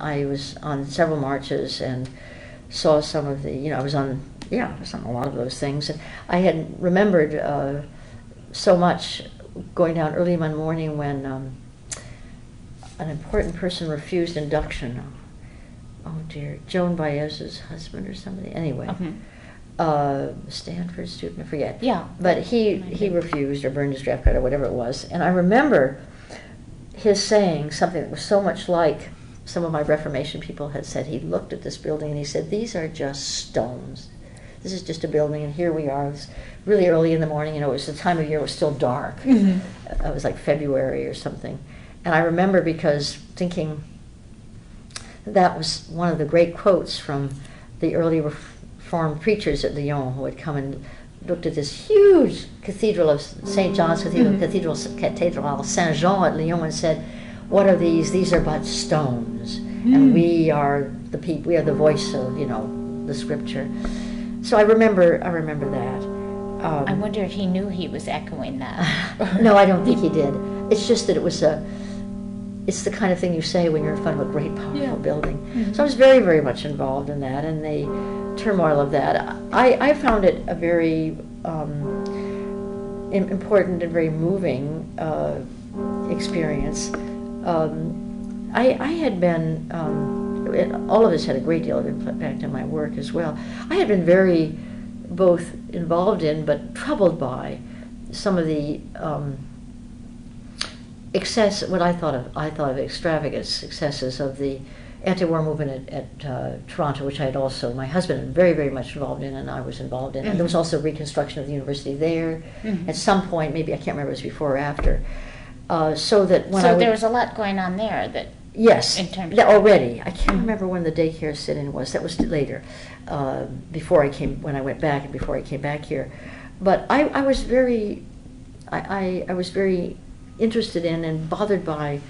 I was on several marches and saw some of the, I was on a lot of those things. And I had remembered so much going down early one morning when an important person refused induction. Oh dear, Joan Baez's husband or somebody. Anyway, Stanford student, I forget. Yeah. But he refused or burned his draft card or whatever it was. And I remember his saying something that was so much like some of my Reformation people had said. He looked at this building and he said, "These are just stones. This is just a building, and here we are." It was really early in the morning. It was the time of year it was still dark. It was like February or something. And I remember because thinking that was one of the great quotes from the early Reformed preachers at Lyon who had come and looked at this huge cathedral of St. John's Cathedral, Cathedral Saint Jean at Lyon, and said, "What are these? These are but stones, and we are the people. We are the voice of the Scripture." So I remember that. I wonder if he knew he was echoing that. No, I don't think he did. It's just that it's the kind of thing you say when you're in front of a great, powerful building. So I was very, very much involved in that and the turmoil of that. I found it a very important and very moving experience. I had been, all of us had a great deal of impact on my work as well. I had been very both involved in but troubled by some of the what I thought of extravagant successes of the anti-war movement at Toronto, which I had also, my husband was very, very much involved in, and I was involved in. And there was also reconstruction of the university there at some point, maybe, I can't remember if it was before or after. So there was a lot going on there that... Yes, in terms already. I can't remember when the daycare sit-in was. That was later, when I went back and before I came back here. But I was very interested in and bothered by.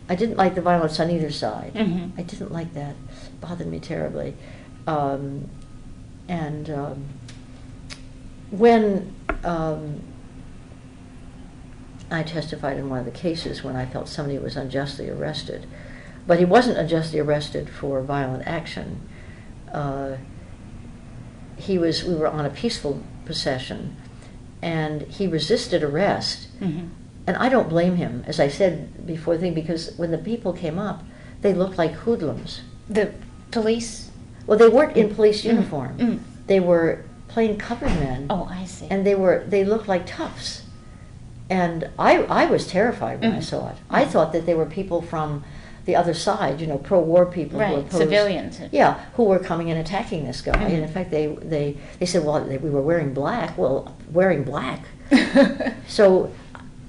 I didn't like the violence on either side. I didn't like that. It bothered me terribly. When I testified in one of the cases when I felt somebody was unjustly arrested, but he wasn't unjustly arrested for violent action. We were on a peaceful procession, and he resisted arrest. And I don't blame him, as I said before, because when the people came up, they looked like hoodlums. The police? Well, they weren't in police uniform. They were plain covered men. Oh, I see. And they looked like toughs. And I was terrified when I saw it. I thought that they were people from the other side, pro-war people. Right, who opposed, civilians. Yeah, who were coming and attacking this guy. And in fact, they said, well, we were wearing black. Well, wearing black. So,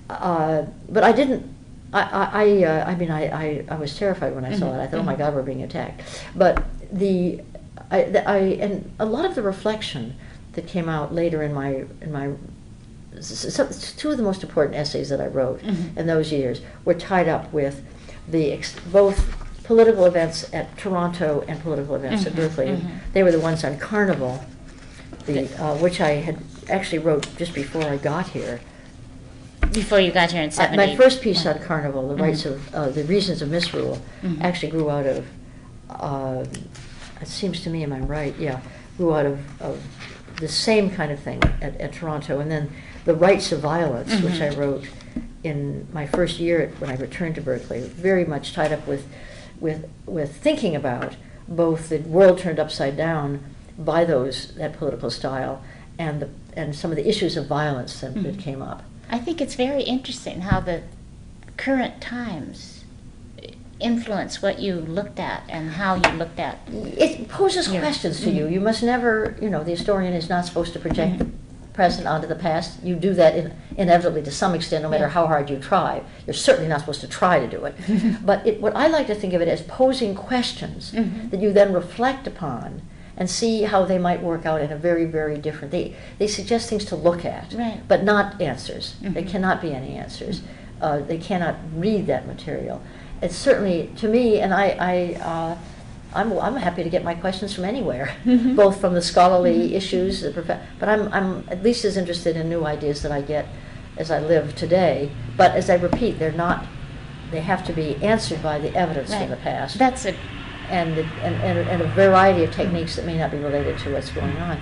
but I didn't. I was terrified when I saw it. I thought, oh my God, we're being attacked. But and a lot of the reflection that came out later in my two of the most important essays that I wrote in those years were tied up with both political events at Toronto and political events at Berkeley. They were the ones on Carnival, which I had actually wrote just before I got here. Before you got here in 70. My first piece on Carnival, the rights of the reasons of misrule, actually grew out of. It seems to me, am I right? Yeah, grew out of the same kind of thing at Toronto, and then the rights of violence, which I wrote in my first year when I returned to Berkeley, very much tied up with thinking about both the world turned upside down by that political style and some of the issues of violence that came up. I think it's very interesting how the current times influence what you looked at and how you looked at. It poses questions to you. You must never, the historian is not supposed to project the present onto the past. You do that inevitably to some extent, no matter how hard you try. You're certainly not supposed to try to do it. But what I like to think of it as posing questions that you then reflect upon and see how they might work out in a very, very different. They suggest things to look at, but not answers. There cannot be any answers. They cannot read that material. It's certainly, to me, and I'm happy to get my questions from anywhere, both from the scholarly issues, but I'm at least as interested in new ideas that I get as I live today. But as I repeat, they're not they have to be answered by the evidence Right. from the past. That's a And a variety of techniques that may not be related to what's going on.